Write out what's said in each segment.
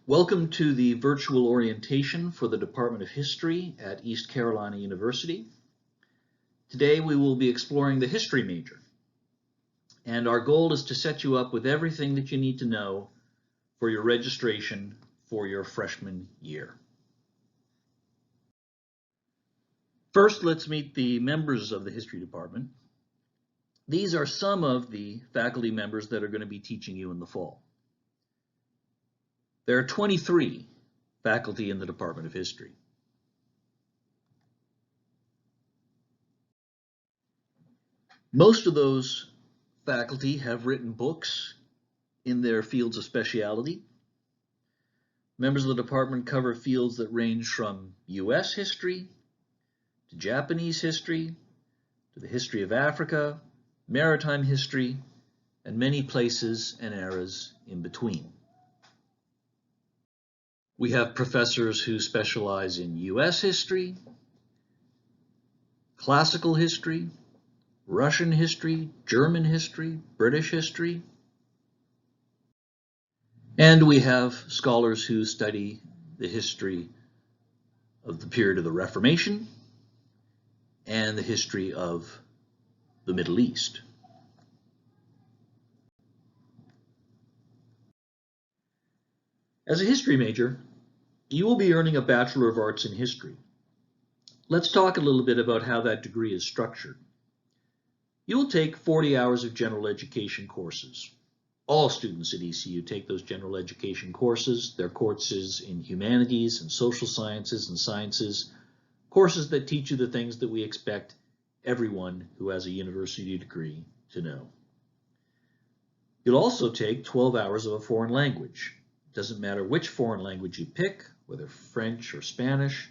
Welcome to the virtual orientation for the Department of History at East Carolina University. Today we will be exploring the history major, and our goal is to set you up with everything that you need to know for your registration for your freshman year. First, let's meet the members of the history department. These are some of the faculty members that are going to be teaching you in the fall. There are 23 faculty in the Department of History. Most of those faculty have written books in their fields of specialty. Members of the department cover fields that range from U.S. history to Japanese history to the history of Africa, maritime history, and many places and eras in between. We have professors who specialize in U.S. history, classical history, Russian history, German history, British history. And we have scholars who study the history of the period of the Reformation and the history of the Middle East. As a history major, you will be earning a Bachelor of Arts in History. Let's talk a little bit about how that degree is structured. You will take 40 hours of general education courses. All students at ECU take those general education courses. They're courses in humanities and social sciences and sciences, courses that teach you the things that we expect everyone who has a university degree to know. You'll also take 12 hours of a foreign language. It doesn't matter which foreign language you pick, whether French or Spanish,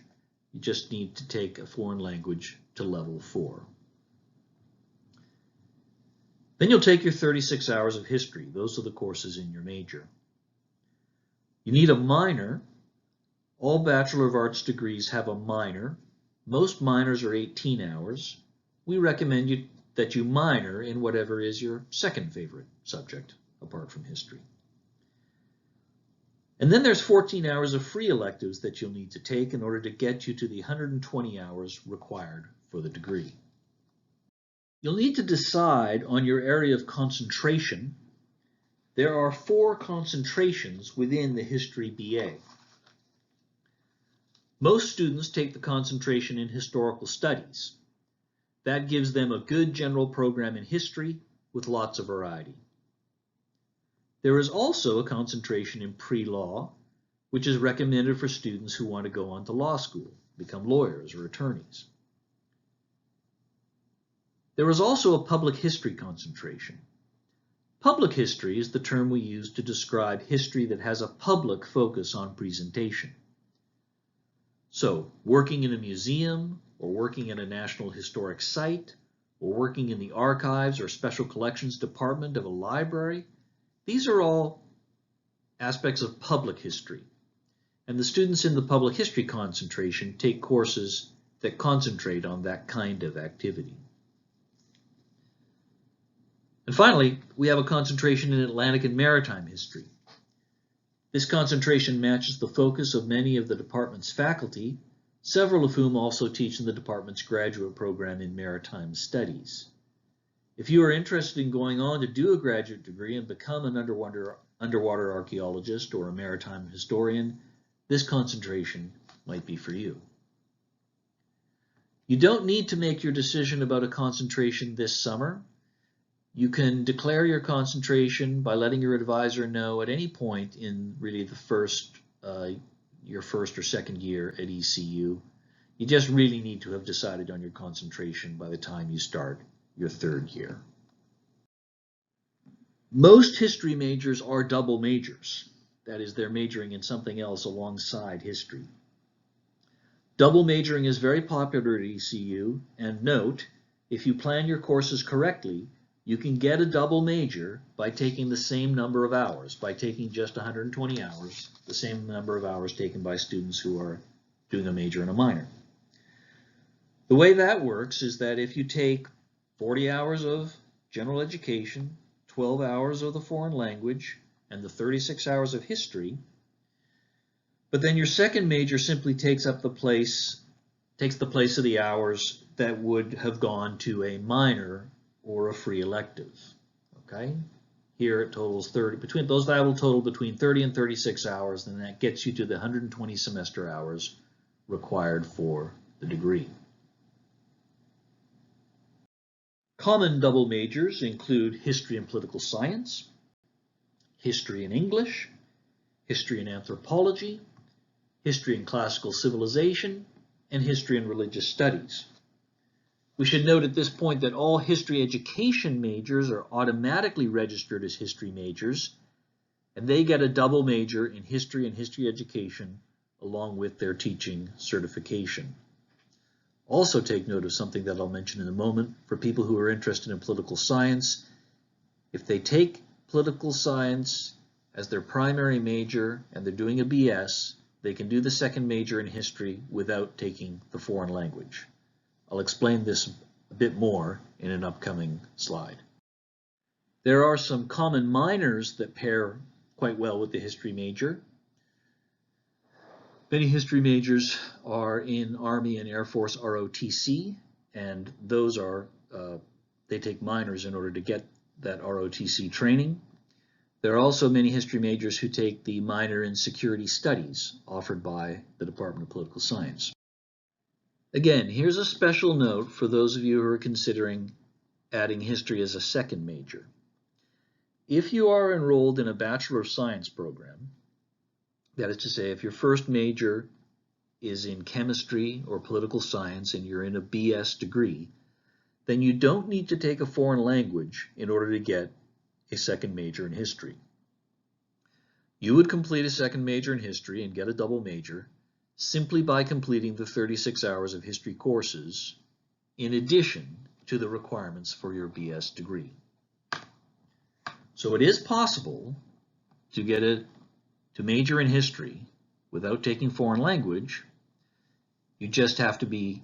you just need to take a foreign language to level 4. Then you'll take your 36 hours of history. Those are the courses in your major. You need a minor. All Bachelor of Arts degrees have a minor. Most minors are 18 hours. We recommend that you minor in whatever is your second favorite subject, apart from history. And then there's 14 hours of free electives that you'll need to take in order to get you to the 120 hours required for the degree. You'll need to decide on your area of concentration. There are 4 concentrations within the History BA. Most students take the concentration in Historical Studies. That gives them a good general program in history with lots of variety. There is also a concentration in Pre-Law, which is recommended for students who want to go on to law school, become lawyers or attorneys. There is also a Public History concentration. Public history is the term we use to describe history that has a public focus on presentation. So, working in a museum, or working in a National Historic Site, or working in the archives or special collections department of a library, these are all aspects of public history. And the students in the Public History concentration take courses that concentrate on that kind of activity. And finally, we have a concentration in Atlantic and Maritime History. This concentration matches the focus of many of the department's faculty, several of whom also teach in the department's graduate program in Maritime Studies. If you are interested in going on to do a graduate degree and become an underwater archaeologist or a maritime historian, this concentration might be for you. You don't need to make your decision about a concentration this summer. You can declare your concentration by letting your advisor know at any point in really your first or second year at ECU. You just really need to have decided on your concentration by the time you start your 3rd year. Most history majors are double majors. That is, they're majoring in something else alongside history. Double majoring is very popular at ECU, and note, if you plan your courses correctly, you can get a double major by taking the same number of hours, by taking just 120 hours, the same number of hours taken by students who are doing a major and a minor. The way that works is that if you take 40 hours of general education, 12 hours of the foreign language, and the 36 hours of history, But then your second major simply takes the place of the hours that would have gone to a minor or a free elective. Okay? Here it totals 30, that will total between 30 and 36 hours, and that gets you to the 120 semester hours required for the degree. Common double majors include history and political science, history and English, history and anthropology, history and classical civilization, and history and religious studies. We should note at this point that all history education majors are automatically registered as history majors, and they get a double major in history and history education along with their teaching certification. Also take note of something that I'll mention in a moment. For people who are interested in political science, if they take political science as their primary major and they're doing a BS, they can do the second major in history without taking the foreign language. I'll explain this a bit more in an upcoming slide. There are some common minors that pair quite well with the history major. Many history majors are in Army and Air Force ROTC, and those are, they take minors in order to get that ROTC training. There are also many history majors who take the minor in security studies offered by the Department of Political Science. Again, here's a special note for those of you who are considering adding history as a second major. If you are enrolled in a Bachelor of Science program, that is to say, if your first major is in chemistry or political science and you're in a BS degree, then you don't need to take a foreign language in order to get a second major in history. You would complete a second major in history and get a double major simply by completing the 36 hours of history courses in addition to the requirements for your BS degree. So it is possible to major in history without taking foreign language. You just have to be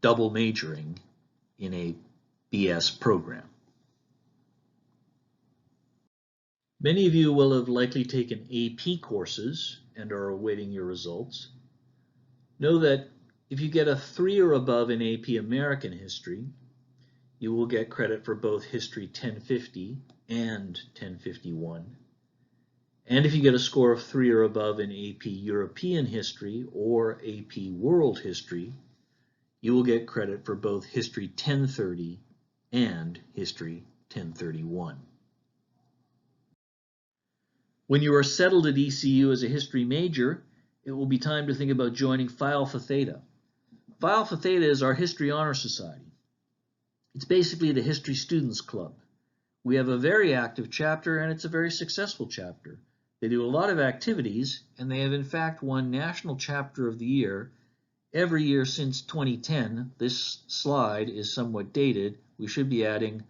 double majoring in a BS program. Many of you will have likely taken AP courses and are awaiting your results. Know that if you get a 3 or above in AP American History, you will get credit for both History 1050 and 1051. And if you get a score of 3 or above in AP European History or AP World History, you will get credit for both History 1030 and History 1031. When you are settled at ECU as a history major, it will be time to think about joining Phi Alpha Theta. Phi Alpha Theta is our History Honor Society. It's basically the History Students Club. We have a very active chapter, and it's a very successful chapter. They do a lot of activities, and they have in fact won National Chapter of the Year every year since 2010. This slide is somewhat dated. We should be adding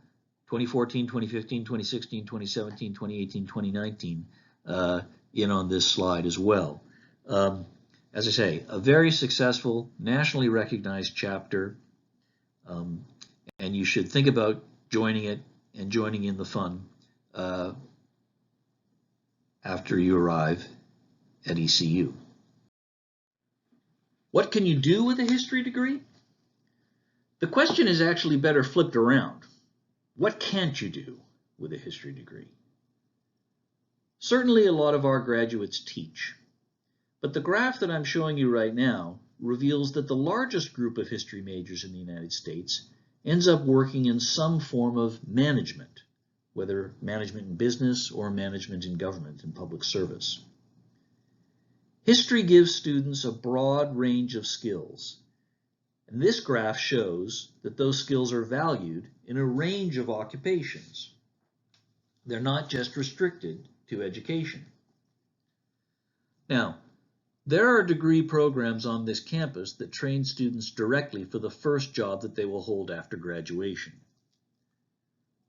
2014, 2015, 2016, 2017, 2018, 2019 in on this slide as well. As I say, a very successful, nationally recognized chapter, and you should think about joining it and joining in the fun after you arrive at ECU. What can you do with a history degree? The question is actually better flipped around. What can't you do with a history degree? Certainly a lot of our graduates teach, but the graph that I'm showing you right now reveals that the largest group of history majors in the United States ends up working in some form of management, whether management in business or management in government and public service. History gives students a broad range of skills, and this graph shows that those skills are valued in a range of occupations. They're not just restricted to education. Now, there are degree programs on this campus that train students directly for the first job that they will hold after graduation.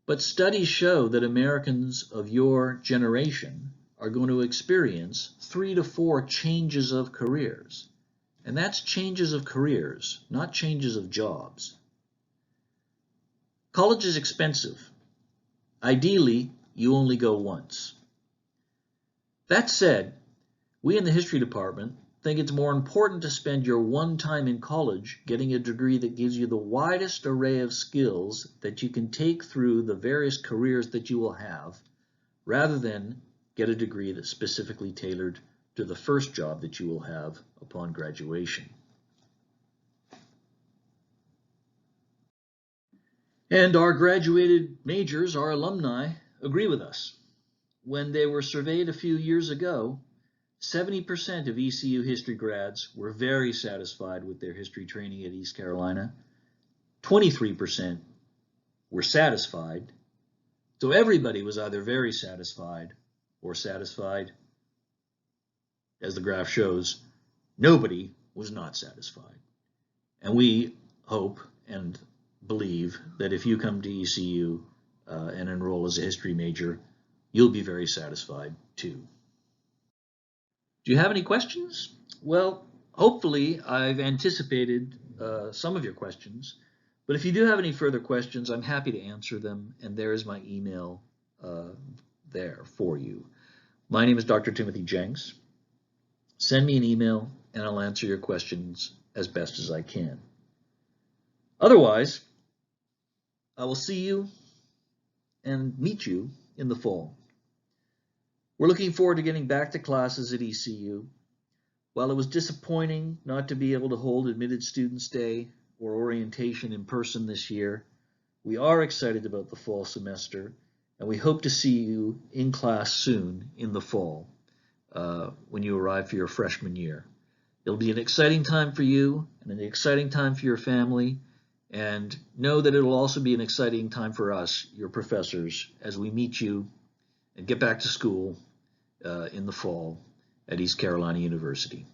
But studies show that Americans of your generation are going to experience 3 to 4 changes of careers. And that's changes of careers, not changes of jobs. College is expensive. Ideally, you only go once. That said, we in the history department think it's more important to spend your one time in college getting a degree that gives you the widest array of skills that you can take through the various careers that you will have, rather than get a degree that's specifically tailored to the first job that you will have upon graduation. And our graduated majors, our alumni, agree with us. When they were surveyed a few years ago, 70% of ECU history grads were very satisfied with their history training at East Carolina. 23% were satisfied. So everybody was either very satisfied or satisfied. As the graph shows, nobody was not satisfied. And we hope and believe that if you come to ECU and enroll as a history major, you'll be very satisfied too. Do you have any questions? Well, hopefully I've anticipated some of your questions, but if you do have any further questions, I'm happy to answer them, and there is my email there for you. My name is Dr. Timothy Jenks. Send me an email and I'll answer your questions as best as I can. Otherwise, I will see you and meet you in the fall. We're looking forward to getting back to classes at ECU. While it was disappointing not to be able to hold Admitted Students Day or orientation in person this year, we are excited about the fall semester, and we hope to see you in class soon in the fall when you arrive for your freshman year. It'll be an exciting time for you and an exciting time for your family, and know that it'll also be an exciting time for us, your professors, as we meet you and get back to school in the fall at East Carolina University.